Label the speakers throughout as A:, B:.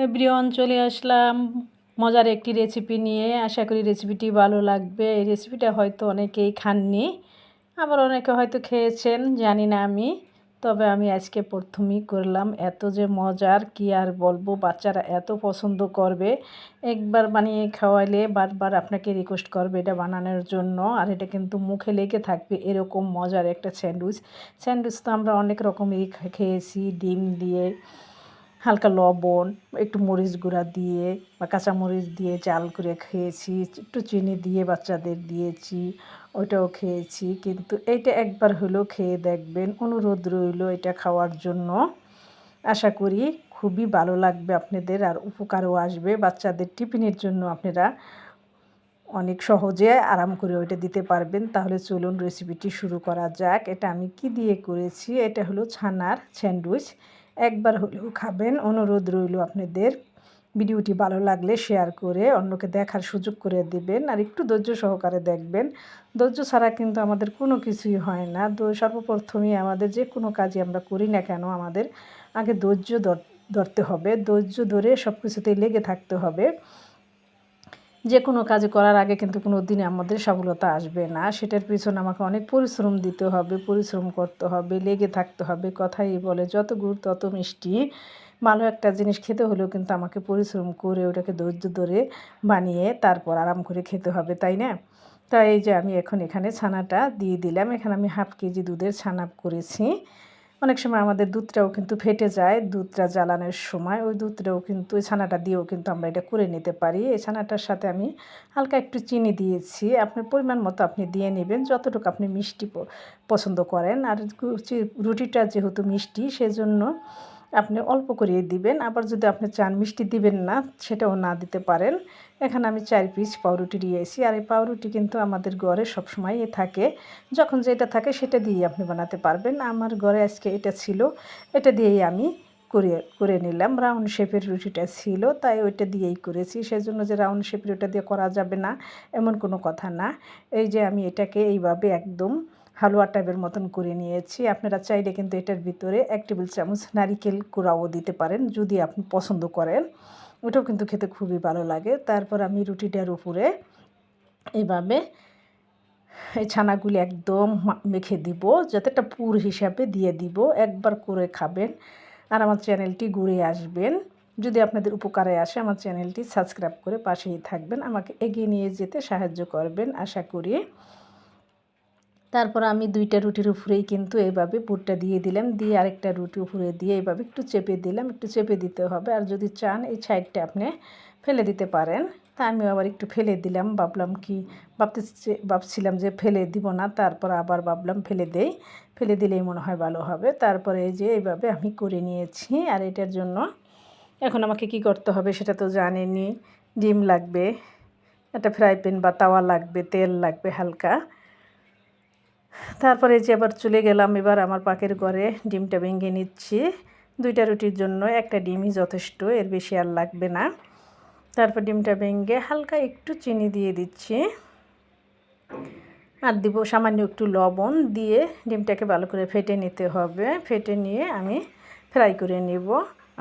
A: Everyone, চলে আসলাম মজার একটি রেসিপি নিয়ে। আশা করি রেসিপিটি ভালো লাগবে। এই রেসিপিটা হয়তো অনেকেই খাননি, আবার অনেকে হয়তো খেয়েছেন, জানি না আমি। তবে আমি আজকে প্রথমেই করলাম। এত যে মজার, কি আর বলবো, বাচ্চারা এত পছন্দ করবে। একবার বানিয়ে খাওয়াইলে বারবার আপনাকে রিকোয়েস্ট করবে এটা বানানোর জন্য। আর এটা কিন্তু মুখে লেগে থাকবে, এরকম মজার একটা স্যান্ডউইচ তো আমরা অনেক রকমেরই খেয়েছি, ডিম দিয়ে, হালকা লবণ, একটু মরিচ গুঁড়া দিয়ে বা কাঁচামরিচ দিয়ে জাল করে খেয়েছি, একটু চিনি দিয়ে বাচ্চাদের দিয়েছি, ওইটাও খেয়েছি। কিন্তু এইটা একবার হলেও খেয়ে দেখবেন, অনুরোধ রইল এটা খাওয়ার জন্য। আশা করি খুবই ভালো লাগবে আপনাদের, আর উপকারও আসবে। বাচ্চাদের টিফিনের জন্য আপনারা অনেক সহজে আরাম করে ওইটা দিতে পারবেন। তাহলে চলুন রেসিপিটি শুরু করা যাক। এটা আমি কি দিয়ে করেছি, এটা হলো ছানার স্যান্ডউইচ। একবার হলেও খাবেন, অনুরোধ রইল আপনাদের। ভিডিওটি ভালো লাগলে শেয়ার করে অন্যকে দেখার সুযোগ করে দেবেন, আর একটু ধৈর্য সহকারে দেখবেন। ধৈর্য ছাড়া কিন্তু আমাদের কোনো কিছুই হয় না। সর্বপ্রথমেই আমাদের যে কোনো কাজই আমরা করি না কেন, আমাদের আগে ধৈর্য ধরতে হবে। ধৈর্য ধরে সব কিছুতেই লেগে থাকতে হবে। যে কোনো কাজ করার আগে কিন্তু কোনো দিনে আমাদের সফলতা আসবে না। সেটার পিছনে আমাকে অনেক পরিশ্রম দিতে হবে, পরিশ্রম করতে হবে, লেগে থাকতে হবে। কথাই বলে, যত গুড় তত মিষ্টি। ভালো একটা জিনিস খেতে হলেও কিন্তু আমাকে পরিশ্রম করে ওটাকে ধৈর্য ধরে বানিয়ে তারপর আরাম করে খেতে হবে, তাই না? তাই এই যে আমি এখন এখানে ছানাটা দিয়ে দিলাম। এখানে আমি 1/2 কেজি দুধের ছানা করেছি। অনেক সময় আমাদের দুধটাও কিন্তু ফেটে যায়, দুধটা জ্বালানোর সময় ওই দুধটাও কিন্তু, ওই ছানাটা দিয়েও কিন্তু আমরা এটা করে নিতে পারি। এই ছানাটার সাথে আমি হালকা একটু চিনি দিয়েছি। আপনার পরিমাণ মতো আপনি দিয়ে নেবেন, যতটুকু আপনি মিষ্টি পছন্দ করেন। আর রুটিটা যেহেতু মিষ্টি, সেজন্য আপনি অল্প করিয়ে দিবেন। আবার যদি আপনি চান মিষ্টি দিবেন না, সেটাও না দিতে পারেন। এখানে আমি 4 পিস পাউরুটি দিয়েছি। আর এই পাউরুটি কিন্তু আমাদের ঘরে সবসময় থাকে। যখন যেটা থাকে সেটা দিয়েই আপনি বানাতে পারবেন। আমার ঘরে আজকে এটা ছিল, এটা দিয়েই আমি করে নিলাম। রাউন্ড শেপের রুটিটা ছিল, তাই ওইটা দিয়েই করেছি। সেজন্য যে রাউন্ড শেপের ওটা দিয়ে করা যাবে না এমন কোনো কথা না। এই যে আমি এটাকে এইভাবে একদম হালুয়া টাইপের মতন করে নিয়েছি। আপনারা চাইলে কিন্তু এটার ভিতরে 1 টেবিল চামচ নারিকেল কোড়াও দিতে পারেন, যদি আপনি পছন্দ করেন। ওটাও কিন্তু খেতে খুবই ভালো লাগে। তারপর আমি রুটিটার উপরে এইভাবে এই ছানাগুলি একদম মেখে দিব, যাতে একটা পুর হিসাবে দিয়ে দিব। একবার করে খাবেন আর আমার চ্যানেলটি ঘুরে আসবেন। যদি আপনাদের উপকারে আসে, আমার চ্যানেলটি সাবস্ক্রাইব করে পাশেই থাকবেন, আমাকে এগিয়ে নিয়ে যেতে সাহায্য করবেন আশা করি। তারপর আমি 2টা রুটির উপরেই কিন্তু এইভাবে পুরটা দিয়ে দিলাম, দিয়ে আরেকটা রুটি উপরে দিয়ে এইভাবে একটু চেপে দিলাম। একটু চেপে দিতে হবে, আর যদি চান এই সাইডটা আপনি ফেলে দিতে পারেন। তা আমি আবার একটু ফেলে দিলাম। ভাবছিলাম যে ফেলে দিব না, তারপর আবার ভাবলাম ফেলে দিলেই মনে হয় ভালো হবে। তারপরে এই যে এইভাবে আমি করে নিয়েছি। আর এটার জন্য এখন আমাকে কি করতে হবে সেটা তো জানেনই। ডিম লাগবে, একটা ফ্রাই প্যান বা তাওয়া লাগবে, তেল লাগবে হালকা। তারপরে যে আবার চলে গেলাম এবার আমার পাকের ঘরে। ডিমটা ভেঙে নিচ্ছি। 2টা রুটির জন্য একটা ডিমই যথেষ্ট, এর বেশি আর লাগবে না। তারপর ডিমটা ভেঙে হালকা একটু চিনি দিয়ে দিচ্ছি, আর দিব সামান্য একটু লবণ। দিয়ে ডিমটাকে ভালো করে ফেটে নিতে হবে। ফেটে নিয়ে আমি ফ্রাই করে নেব।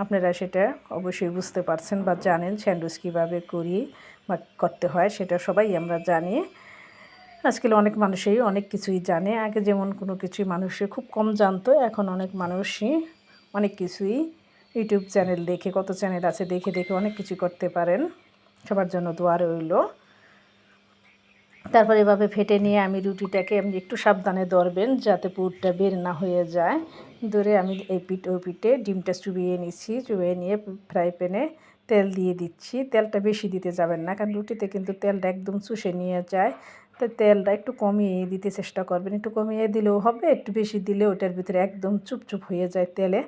A: আপনারা সেটা অবশ্যই বুঝতে পারছেন বা জানেন স্যান্ডউইচ কীভাবে করি বা করতে হয়, সেটা সবাই আমরা জানি। আজকাল অনেক মানুষই অনেক কিছুই জানে। আগে যেমন কোনো কিছুই মানুষে খুব কম জানতো, এখন অনেক মানুষই অনেক কিছুই ইউটিউব চ্যানেল দেখে, কত চ্যানেল আছে, দেখে দেখে অনেক কিছু করতে পারেন। সবার জন্য দোয়া রইল। তারপর এভাবে ফেটে নিয়ে আমি রুটিটাকে আপনি একটু সাবধানে ধরবেন, যাতে পুরটা বের না হয়ে যায়। ধরে আমি এই পিঠ ওই পিঠে ডিমটা চুবিয়ে নিচ্ছি। চুবিয়ে নিয়ে ফ্রাই প্যানে তেল দিয়ে দিচ্ছি। তেলটা বেশি দিতে যাবেন না, কারণ রুটিতে কিন্তু তেলটা একদম চুষে নিয়ে যায়। তো তেলটা একটু কমিয়ে দিতে চেষ্টা করবেন। একটু কমিয়ে দিলেও হবে, একটু বেশি দিলে ওটার ভিতরে একদম চুপচুপ হয়ে যায় তেলে।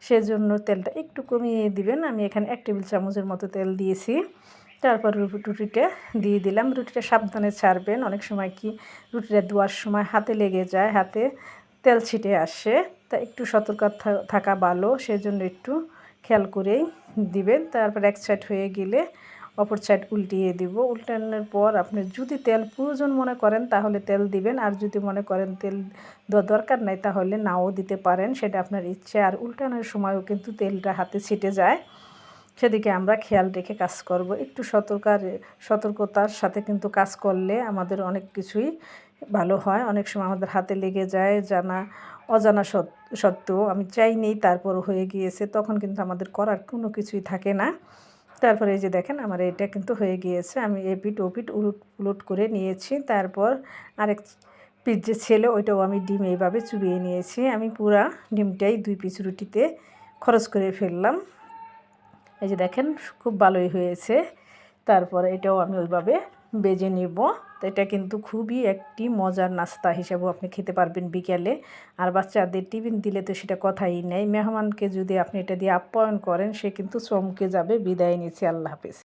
A: সেজন্য তেলটা একটু কমিয়ে দিবেন। আমি এখানে 1 টেবিল চামচের মতো তেল দিয়েছি। তারপর রুটিটা দিয়ে দিলাম। রুটিটা সাবধানে ছাড়বেন, অনেক সময় কি রুটিটা দেওয়ার সময় হাতে লেগে যায়, হাতে তেল ছিটে আসে। তা একটু সতর্ক থাকা ভালো, সেজন্য একটু খেয়াল করেই দিবেন। তারপর এক সাইড হয়ে গেলে অপর সাইড উল্টিয়ে দিব। উল্টানোর পর আপনি যদি তেল প্রয়োজন মনে করেন তাহলে তেল দিবেন, আর যদি মনে করেন তেল দেওয়ার দরকার নাই তাহলে নাও দিতে পারেন, সেটা আপনার ইচ্ছে। আর উল্টানোর সময়ও কিন্তু তেলটা হাতে ছিটে যায়, সেদিকে আমরা খেয়াল রেখে কাজ করব। একটু সতর্কতার সাথে কিন্তু কাজ করলে আমাদের অনেক কিছুই ভালো হয়। অনেক সময় আমাদের হাতে লেগে যায় অজানা সত্ত্বেও আমি চাইনি, তারপরও হয়ে গিয়েছে, তখন কিন্তু আমাদের করার কোনো কিছুই থাকে না। তারপরে এই যে দেখেন আমার এটা কিন্তু হয়ে গিয়েছে, আমি এপিঠ ওপিঠ উলট করে নিয়েছি। তারপর আরেক পিস যে ছিল ওইটাও আমি ডিম এইভাবে চুবিয়ে নিয়েছি। আমি পুরা ডিমটাই 2 পিস রুটিতে খরচ করে ফেললাম। এই যে দেখেন খুব ভালোই হয়েছে। তারপরে এটাও আমি ওইভাবে বেজে নেব। তো এটা কিন্তু খুবই একটি মজার নাস্তা হিসাবেও আপনি খেতে পারবেন বিকেলে। আর বাচ্চাদের টিফিন দিলে তো সেটা কথাই নেই। মেহমানকে যদি আপনি এটা দিয়ে আপ্যায়ন করেন, সে কিন্তু চমকে যাবে। বিদায় নিচ্ছি, আল্লাহ হাফেজ।